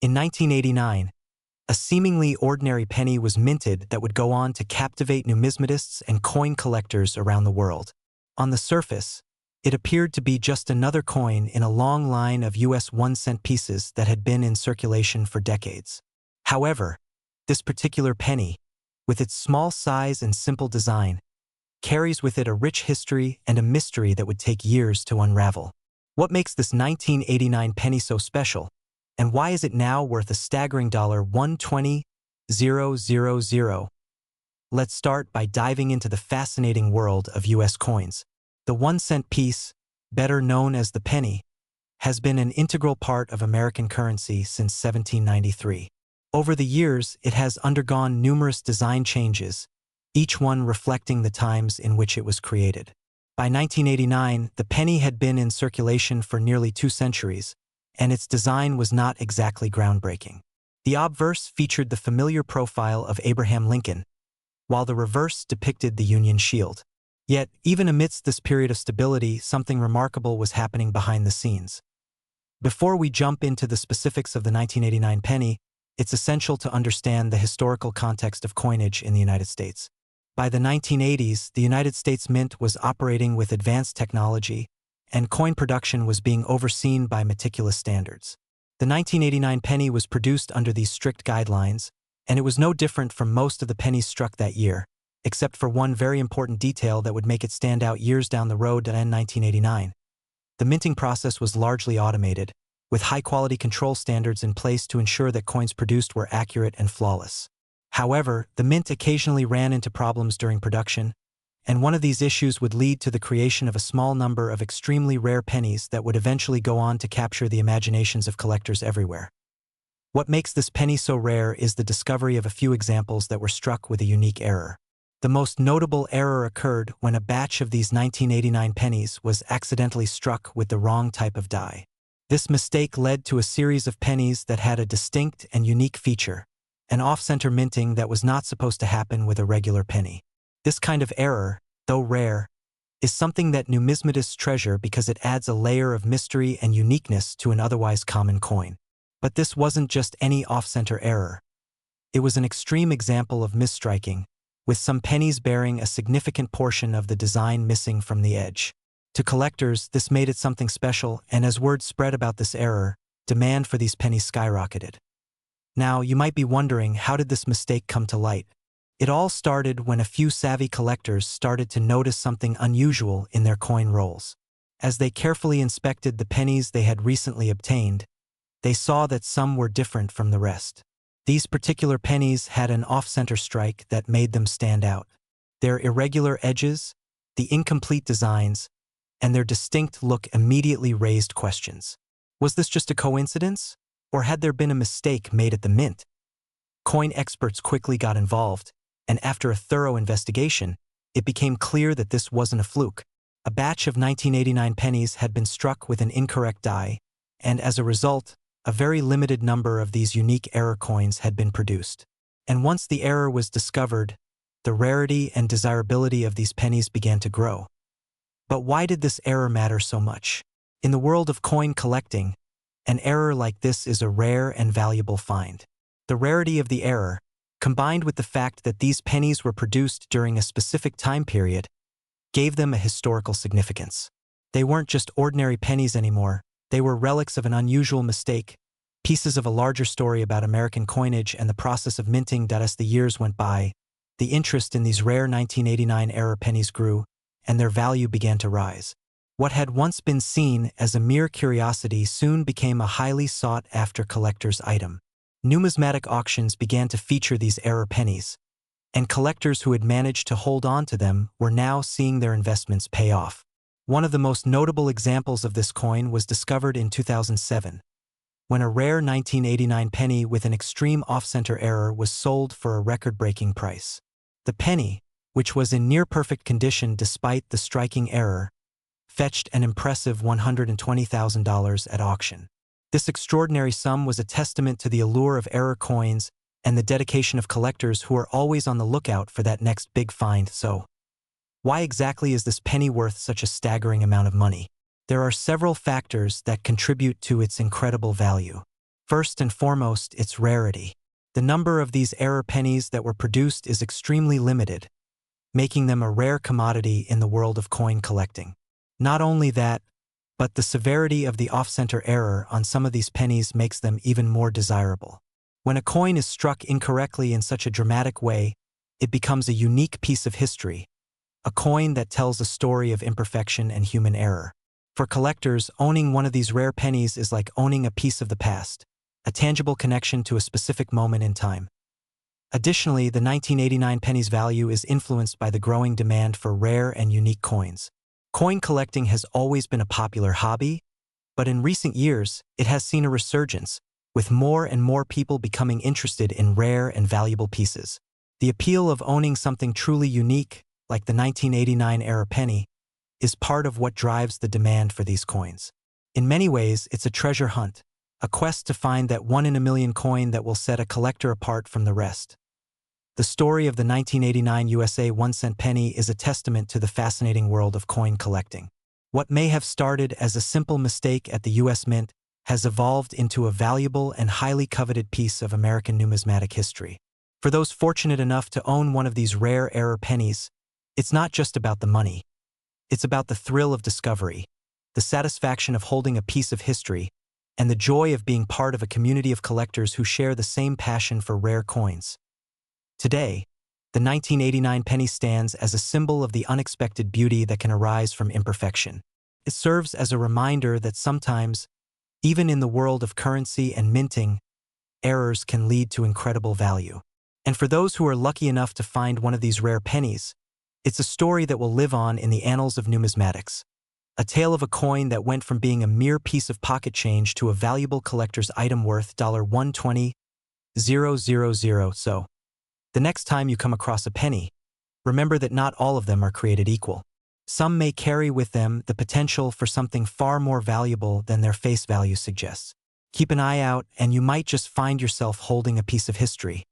In 1989, a seemingly ordinary penny was minted that would go on to captivate numismatists and coin collectors around the world. On the surface, it appeared to be just another coin in a long line of US 1-cent pieces that had been in circulation for decades. However, this particular penny, with its small size and simple design, carries with it a rich history and a mystery that would take years to unravel. What makes this 1989 penny so special, and why is it now worth a staggering $120,000? Let's start by diving into the fascinating world of US coins. The 1-cent piece, better known as the penny, has been an integral part of American currency since 1793. Over the years, it has undergone numerous design changes, each one reflecting the times in which it was created. By 1989, the penny had been in circulation for nearly 2 centuries, and its design was not exactly groundbreaking. The obverse featured the familiar profile of Abraham Lincoln, while the reverse depicted the Union shield. Yet, even amidst this period of stability, something remarkable was happening behind the scenes. Before we jump into the specifics of the 1989 penny, it's essential to understand the historical context of coinage in the United States. By the 1980s, the United States Mint was operating with advanced technology, and coin production was being overseen by meticulous standards. The 1989 penny was produced under these strict guidelines, and it was no different from most of the pennies struck that year, except for one very important detail that would make it stand out years down the road in 1989. The minting process was largely automated, with high-quality control standards in place to ensure that coins produced were accurate and flawless. However, the mint occasionally ran into problems during production, and one of these issues would lead to the creation of a small number of extremely rare pennies that would eventually go on to capture the imaginations of collectors everywhere. What makes this penny so rare is the discovery of a few examples that were struck with a unique error. The most notable error occurred when a batch of these 1989 pennies was accidentally struck with the wrong type of die. This mistake led to a series of pennies that had a distinct and unique feature, an off-center minting that was not supposed to happen with a regular penny. This kind of error, though rare, is something that numismatists treasure because it adds a layer of mystery and uniqueness to an otherwise common coin. But this wasn't just any off-center error. It was an extreme example of misstriking, with some pennies bearing a significant portion of the design missing from the edge. To collectors, this made it something special, and as word spread about this error, demand for these pennies skyrocketed. Now, you might be wondering, how did this mistake come to light? It all started when a few savvy collectors started to notice something unusual in their coin rolls. As they carefully inspected the pennies they had recently obtained, they saw that some were different from the rest. These particular pennies had an off-center strike that made them stand out. Their irregular edges, the incomplete designs, and their distinct look immediately raised questions. Was this just a coincidence? Or had there been a mistake made at the mint? Coin experts quickly got involved, and after a thorough investigation, it became clear that this wasn't a fluke. A batch of 1989 pennies had been struck with an incorrect die, and as a result, a very limited number of these unique error coins had been produced. And once the error was discovered, the rarity and desirability of these pennies began to grow. But why did this error matter so much? In the world of coin collecting, an error like this is a rare and valuable find. The rarity of the error, combined with the fact that these pennies were produced during a specific time period, gave them a historical significance. They weren't just ordinary pennies anymore, they were relics of an unusual mistake, pieces of a larger story about American coinage and the process of minting. As the years went by, the interest in these rare 1989 error pennies grew, and their value began to rise. What had once been seen as a mere curiosity soon became a highly sought-after collector's item. Numismatic auctions began to feature these error pennies, and collectors who had managed to hold on to them were now seeing their investments pay off. One of the most notable examples of this coin was discovered in 2007, when a rare 1989 penny with an extreme off-center error was sold for a record-breaking price. The penny, which was in near-perfect condition despite the striking error, fetched an impressive $120,000 at auction. This extraordinary sum was a testament to the allure of error coins and the dedication of collectors who are always on the lookout for that next big find. So, why exactly is this penny worth such a staggering amount of money? There are several factors that contribute to its incredible value. First and foremost, its rarity. The number of these error pennies that were produced is extremely limited, making them a rare commodity in the world of coin collecting. Not only that, but the severity of the off-center error on some of these pennies makes them even more desirable. When a coin is struck incorrectly in such a dramatic way, it becomes a unique piece of history, a coin that tells a story of imperfection and human error. For collectors, owning one of these rare pennies is like owning a piece of the past, a tangible connection to a specific moment in time. Additionally, the 1989 penny's value is influenced by the growing demand for rare and unique coins. Coin collecting has always been a popular hobby, but in recent years, it has seen a resurgence, with more and more people becoming interested in rare and valuable pieces. The appeal of owning something truly unique, like the 1989 era penny, is part of what drives the demand for these coins. In many ways, it's a treasure hunt, a quest to find that one-in-a-million coin that will set a collector apart from the rest. The story of the 1989 USA 1-cent penny is a testament to the fascinating world of coin collecting. What may have started as a simple mistake at the US Mint has evolved into a valuable and highly coveted piece of American numismatic history. For those fortunate enough to own one of these rare error pennies, it's not just about the money. It's about the thrill of discovery, the satisfaction of holding a piece of history, and the joy of being part of a community of collectors who share the same passion for rare coins. Today, the 1989 penny stands as a symbol of the unexpected beauty that can arise from imperfection. It serves as a reminder that sometimes, even in the world of currency and minting, errors can lead to incredible value. And for those who are lucky enough to find one of these rare pennies, it's a story that will live on in the annals of numismatics. A tale of a coin that went from being a mere piece of pocket change to a valuable collector's item worth $120,000. So, the next time you come across a penny, remember that not all of them are created equal. Some may carry with them the potential for something far more valuable than their face value suggests. Keep an eye out, and you might just find yourself holding a piece of history.